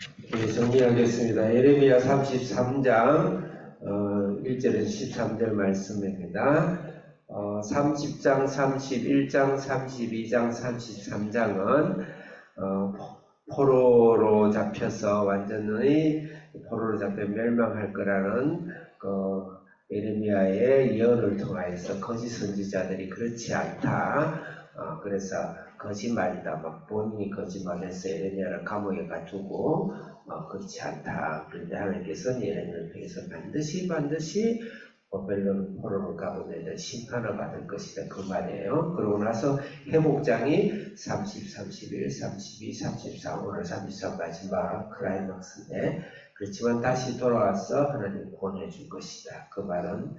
네, 정리하겠습니다. 예레미야 33장 1절에서 13절 말씀입니다. 30장, 31장, 32장, 33장은 포로로 잡혀서 완전히 포로로 잡혀 멸망할 거라는 예레미야의 예언을 통하여서 거짓 선지자들이 그렇지 않다. 그래서 거짓말이다. 막 본인이 거짓말해서 예레미야를 감옥에 가두고 그렇지 않다. 그런데 하나님께서는 예레미야를 통해서 반드시 바벨론 포로로 가본 애들 심판을 받을 것이다. 그 말이에요. 그러고 나서 회복장이 30, 31, 32, 33, 오늘 33 마지막 클라이막스인데 그렇지만 다시 돌아와서 하나님 구원해 줄 것이다. 그 말은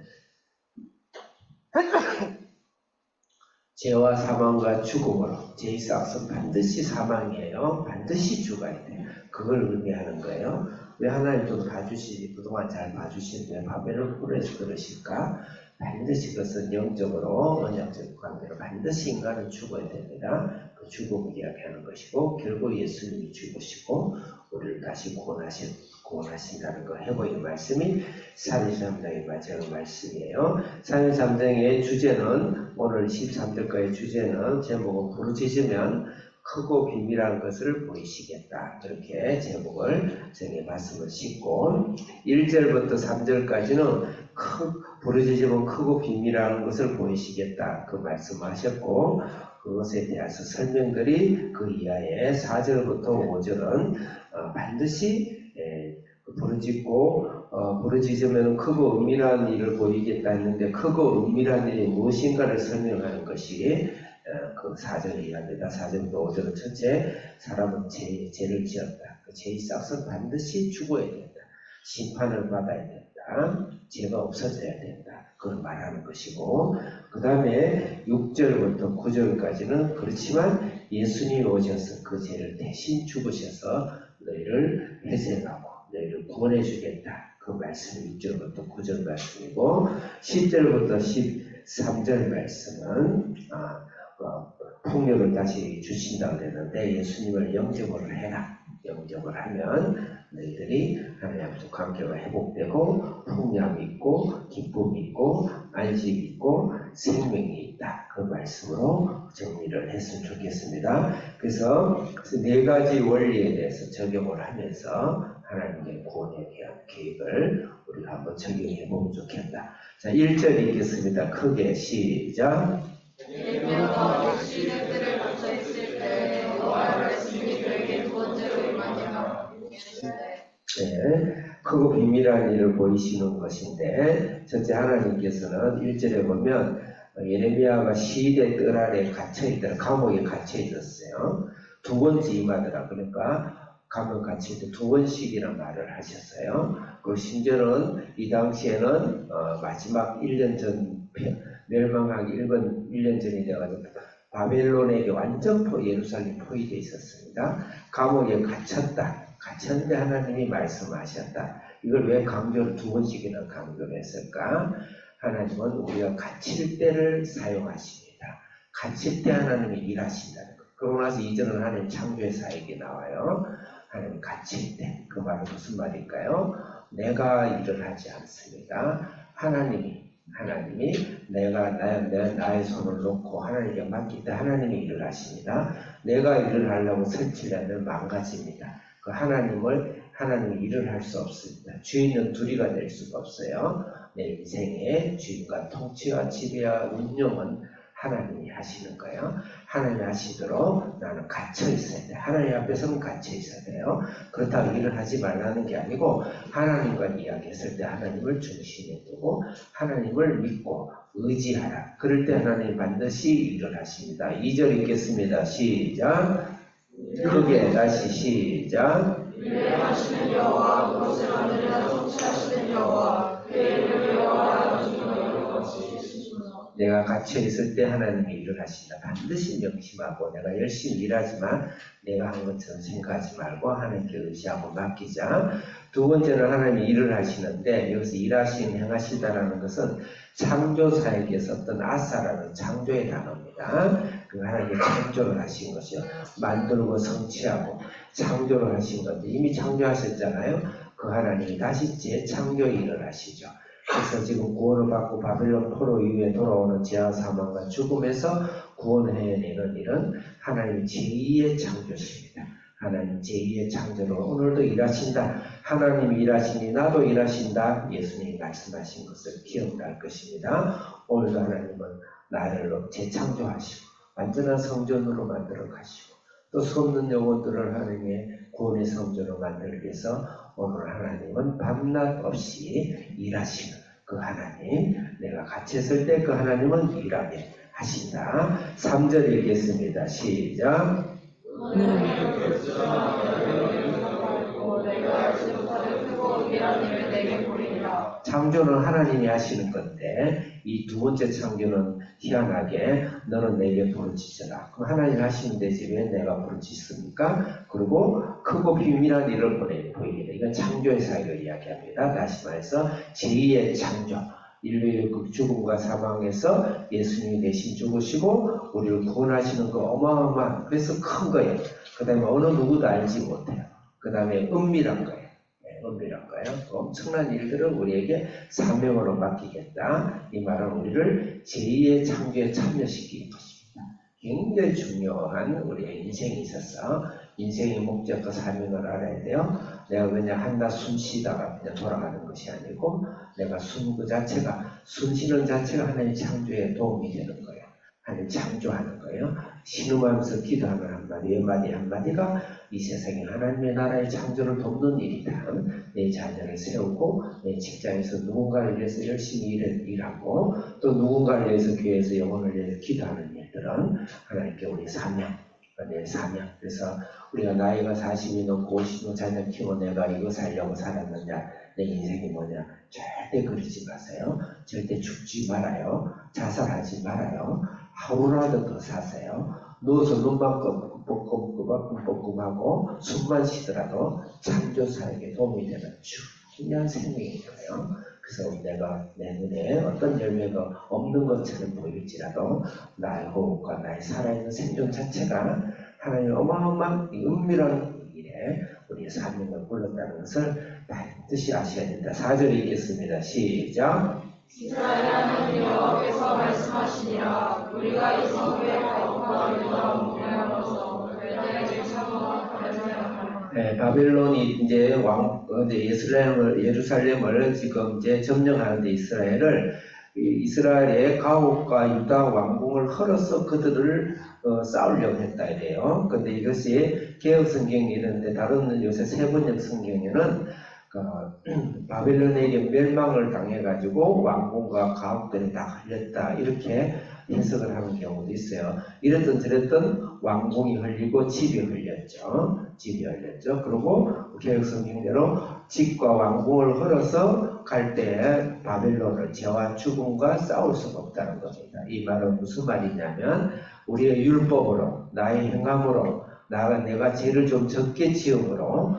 죄와 사망과 죽음으로 죄의 싹은 반드시 사망이에요. 반드시 죽어야 돼요. 그걸 의미하는 거예요. 왜 하나님 좀 봐주시지 그동안 잘 봐주시는데 바벨론 포로에서 그러실까? 반드시 그것은 영적으로 언약적 관계로 반드시 인간은 죽어야 됩니다. 그 죽음을 이야기하는 것이고 결국 예수님이 죽으시고 우리를 다시 구원하신다는 거 해보이는 말씀이 33장의 마지막 말씀이에요. 33장의 주제는 오늘 13절까지 주제는 제목은 부르짖으면 크고 비밀한 것을 보이시겠다. 그렇게 제목을 정해 말씀을 싣고 1절부터 3절까지는 부르짖으면 크고 비밀한 것을 보이시겠다. 그 말씀하셨고 그것에 대해서 설명들이 그 이하에 4절부터 5절은 반드시 부르짖으면 크고 은밀한 일을 보이겠다 했는데 크고 은밀한 일이 무엇인가를 설명하는 것이 그 4절에 이야기합니다. 4절부터 5절은 첫째, 사람은 죄를 지었다. 그 죄의 싹은 반드시 죽어야 된다. 심판을 받아야 된다. 죄가 없어져야 된다. 그걸 말하는 것이고 그 다음에 6절부터 9절까지는 그렇지만 예수님이 오셔서 그 죄를 대신 죽으셔서 너희를 회생하고 너희를 구원해 주겠다. 그 말씀이 6절부터 9절 말씀이고 10절부터 13절 말씀은 폭력을 다시 주신다고 했는데 예수님을 영접을 해라. 영접을 하면 너희들이 하나님과 관계가 회복되고 풍요함이 있고 기쁨이 있고 안식이 있고 생명이 있다. 그 말씀으로 정리를 했으면 좋겠습니다. 그래서 네 가지 원리에 대해서 적용을 하면서 하나님의 구원에 대한 계획을 우리가 한번 적용해 보면 좋겠다. 자, 1절 읽겠습니다. 크게 시작. 예레미야가 시대 때를 갇혀 있을 때 여호와의 말씀이 그에게 두 번째로 임하니라. 네, 크고 비밀한 일을 보이시는 것인데 첫째 하나님께서는 1절에 보면 예레미야가 시대 뜰 아래 갇혀있더라. 감옥에 갇혀있었어요. 두 번째 임하더라. 그러니까 감옥에 갇혀있을 때 두 번씩이나 말을 하셨어요. 그리고 심지어는 이 당시에는 마지막 1년 전 멸망하기 1년 전이 돼가지고 바벨론에게 완전 예루살렘이 포위되어 있었습니다. 감옥에 갇혔는데 하나님이 말씀하셨다. 이걸 왜 강조를 두 번씩이나 강조를 했을까? 하나님은 우리가 갇힐 때를 사용하십니다. 갇힐 때 하나님이 일하신다는 것. 그러고 나서 이전은 하나님 창조의 사역이 나와요. 하나님 갇힐 때. 그 말은 무슨 말일까요? 내가 일을 하지 않습니다. 하나님이 내가 나의 손을 놓고 하나님께 맡길 때 하나님이 일을 하십니다. 내가 일을 하려고 설치려면 망가집니다. 그 하나님이 일을 할 수 없습니다. 주인은 둘이가 될 수가 없어요. 내 인생의 주인과 통치와 지배와 운영은 하나님이 하시는 거예요. 하나님이 하시도록 나는 갇혀 있어야 돼. 하나님 앞에서는 갇혀 있어야 돼요. 그렇다고 일을 하지 말라는 게 아니고 하나님과 이야기했을 때 하나님을 중심에 두고 하나님을 믿고 의지하라. 그럴 때 하나님 반드시 일을 하십니다. 2절 읽겠습니다. 시작. 크게 다시 시작. 인내하시는 여호와 그것을 하늘에다 통치하시는 여호와 그의 이름을 여호와라 하시소서. 내가 갇혀 있을 때 하나님이 일을 하신다. 반드시 명심하고 내가 열심히 일하지만 내가 한 것처럼 생각하지 말고 하나님께 의지하고 맡기자. 두 번째는 하나님이 일을 하시는데 여기서 일하시는 행하신다라는 것은 창조사에게 썼던 아사라는 창조의 단어입니다. 그 하나님이 창조를 하신 것이요. 만들고 성취하고 창조를 하신 건데 이미 창조하셨잖아요. 그 하나님이 다시 재창조 일을 하시죠. 그래서 지금 구원을 받고 바벨론 포로 이후에 돌아오는 재앙, 사망과 죽음에서 구원해내는 일은 하나님 제2의 창조십니다. 하나님 제2의 창조로 오늘도 일하신다. 하나님이 일하시니 나도 일하신다. 예수님이 말씀하신 것을 기억날 것입니다. 오늘도 하나님은 나를 재창조하시고 완전한 성전으로 만들어 가시고 또 수없는 영혼들을 하나님의 구원의 성전으로 만들기 위해서 오늘 하나님은 밤낮 없이 일하시는 그 하나님, 내가 같이 있을 때 그 하나님은 일하게 하신다. 3절 읽겠습니다. 시작. 창조는 하나님이 하시는 건데 이 두 번째 창조는 희한하게 너는 내게 부르짖으라. 그럼 하나님이 하시는 데지 왜 내가 부르짖습니까? 그리고 크고 비밀한 일을 보이게. 이건 창조의 사역을 이야기합니다. 다시 말해서 제2의 창조. 인류의 죽음과 사망에서 예수님이 대신 죽으시고 우리를 구원하시는 거 어마어마한, 그래서 큰 거예요. 그 다음에 어느 누구도 알지 못해요. 그 다음에 은밀한 거예요. 은밀한 거예요. 엄청난 일들을 우리에게 사명으로 맡기겠다. 이 말은 우리를 제2의 창조에 참여시키는 것입니다. 굉장히 중요한 우리의 인생이 있어서 인생의 목적과 사명을 알아야 돼요. 내가 그냥 한낮 숨 쉬다가 그냥 돌아가는 것이 아니고 내가 숨 그 자체가, 숨 쉬는 자체가 하나님의 창조에 도움이 되는 거예요. 하나님 창조하는 거예요. 신음하면서 기도하는 한마디, 한마디가 이 세상에 하나님의 나라의 창조를 돕는 일이다. 내 자녀를 세우고 내 직장에서 누군가를 위해서 열심히 일하고 또 누군가를 위해서 교회에서 영혼을 위해서 기도하는 일들은 하나님께 우리 사명, 내 사명. 그래서 우리가 나이가 40이 넘고 50이 자녀 키워 내가 이거 살려고 살았느냐, 내 인생이 뭐냐, 절대 그러지 마세요. 절대 죽지 말아요. 자살하지 말아요. 하루라도 더 사세요. 누워서 눈만 껌껌하고 숨만 쉬더라도 창조 사역에 도움이 되는 중요한 생명인 거예요. 그래서 내가 내 눈에 어떤 열매가 없는 것처럼 보일지라도 나의 호흡과 나의 살아있는 생존 자체가 하나님의 어마어마한 은밀한 일에 우리의 사명을 불렀다는 것을 반드시 아셔야 된다. 4절 읽겠습니다. 시작. 이스라엘 하나님 여호와께서 말씀하시니라. 우리가 이 성읍에 가옥과 유다와 묵념으로서 너희에게 참호하라 생각하라. 네, 바벨론이 이제 예루살렘을 지금 이제 점령하는데 이스라엘의 가옥과 유다 왕궁을 헐어서 그들을 싸우려고 했다 이래요. 근데 이것이 개혁 성경이 있는데 다른 요새 세번역 성경에는 바벨론에게 멸망을 당해가지고 왕궁과 가옥들이 다 흘렸다 이렇게 해석을 하는 경우도 있어요. 이랬던 저랬던 왕궁이 흘리고 집이 흘렸죠. 그리고 개혁 성경대로 집과 왕궁을 흘러서 갈 때 바벨론을 죄와 죽음과 싸울 수가 없다는 겁니다. 이 말은 무슨 말이냐면 우리의 율법으로, 나의 행함으로, 내가 죄를 좀 적게 지음으로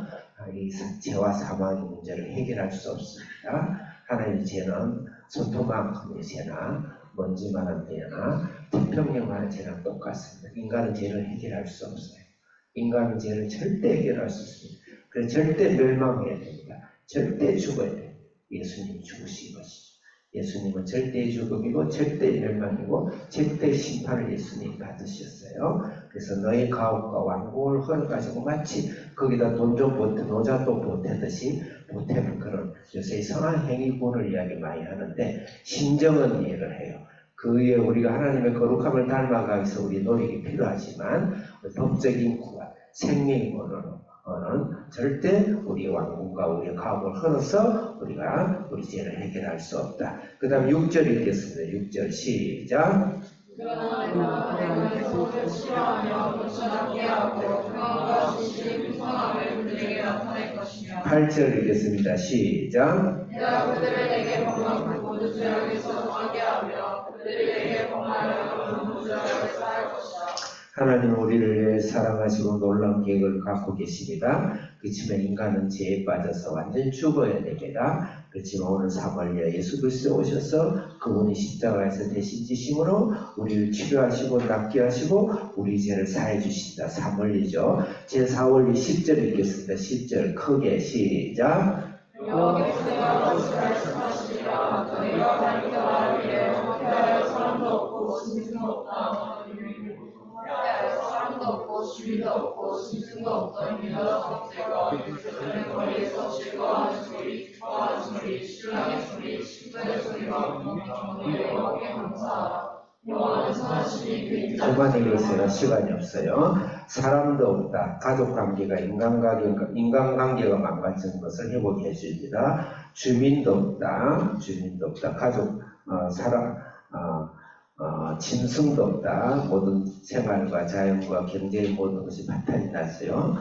이 죄와 사망의 문제를 해결할 수 없습니다. 하나님의 죄는 손톱만큼의 죄나 먼지만한 죄나 태평양만한 죄랑 똑같습니다. 인간은 죄를 해결할 수 없어요. 인간은 죄를 절대 해결할 수 없습니다. 그래서 절대 멸망해야 됩니다. 절대 죽어야 돼요. 예수님이 죽으신 것이죠. 예수님은 절대 죽음이고 절대 멸망이고 절대 심판을 예수님이 받으셨어요. 그래서 너의 가옥과 왕궁을 헐어가지고 마치 거기다 돈 좀 보태, 노자도 보태듯이 보태는 그런 요새 성한 행위군을 이야기 많이 하는데 심정은 이해를 해요. 그 위에 우리가 하나님의 거룩함을 닮아가기 위해서 우리 노력이 필요하지만 법적인 구원, 생명권으로는 절대 우리 왕궁과 우리 가옥을 헐어서 우리가 우리 죄를 해결할 수 없다. 그 다음 6절 읽겠습니다. 6절 시작. 그러나 내가 속을 싫어하며 고쳐잡게 하고 평안과 진실의 풍성함을 그들에게 나타낼 것이며 8절 읽겠습니다. 시작. 내가 그들을 내게 범하고 모두 죄악에서 정하게 하며 그들을 내게 범하여 모두 죄악에서 할 것이다. 하나님은 우리를 위해 사랑하시고 놀라운 계획을 갖고 계십니다. 그렇지만 인간은 죄에 빠져서 완전히 죽어야 됩니다. 그렇지만 오늘 3월에 예수 그리스도 오셔서 그분이 십자가에서 대신 지심으로 우리를 치료하시고 낫게 하시고 우리 죄를 사해 주신다. 3월이죠. 제 4월이 10절 읽겠습니다. 10절 크게 시작. 여기서 내가 것을 말씀하시리라. 너희가 다니까 말하기에 화폐하여 사람도 없고 짐승도 없다. 화폐하여 사람도 없고 주인도 없고 짐승도 없던 유다 형제가 예루살렘 거리에서 즐거워하는 소리, 기뻐하는 소리, 신랑의 소리, 신부의 소리가 너희의 여호와께 감사하라. 여호와는 선하시니 그인 그만 읽으세요. 시간이 없어요. 사람도 없다. 가족관계가 인간관계가 망가진 것을 회복해 줍니다. 주민도 없다. 주민도 없다. 가족, 짐승도 없다. 모든 생활과 자연과 경제의 모든 것이 파탄이 났어요.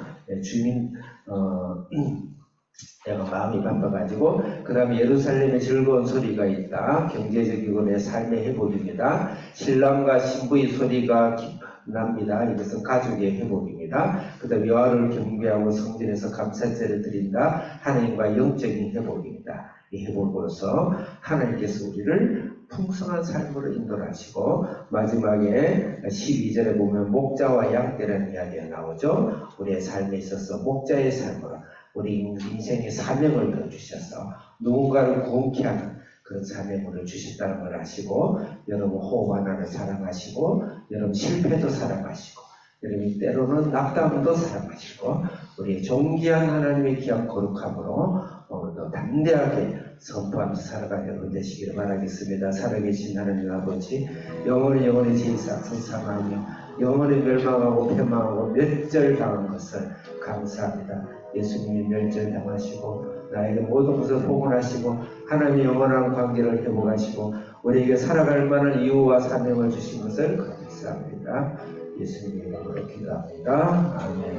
내가 마음이 바빠가지고 그 다음에 예루살렘에 즐거운 소리가 있다. 경제적이고 내 삶의 회복입니다. 신랑과 신부의 소리가 납니다. 이것은 가족의 회복입니다. 그 다음에 여호와를 경배하고 성전에서 감사제를 드린다. 하나님과 영적인 회복입니다. 이 회복으로서 하나님께서 우리를 풍성한 삶으로 인도하시고 마지막에 12절에 보면 목자와 양떼라는 이야기가 나오죠. 우리의 삶에 있어서 목자의 삶으로 우리 인생의 사명을 더 주셔서 누군가를 구원케 하는 그런 사명을 주신다는 걸 아시고 여러분 호흡 하나를 사랑하시고 여러분 실패도 사랑하시고 여러분 때로는 낙담도 사랑하시고 우리의 존귀한 하나님의 귀한 거룩함으로 오늘도 담대하게 선포하면서 살아가는 여러분 되시기를 바라겠습니다. 살아계신 하나님 아버지 영원히 진상하며 영원히 멸망하고 패망하고 멸절당한 것을 감사합니다. 예수님이 멸절당하시고 나에게 모든 것을 복원하시고 하나님의 영원한 관계를 회복하시고 우리에게 살아갈 만한 이유와 사명을 주신 것을 감사합니다. 예수님의 이름으로 기도합니다. 아멘.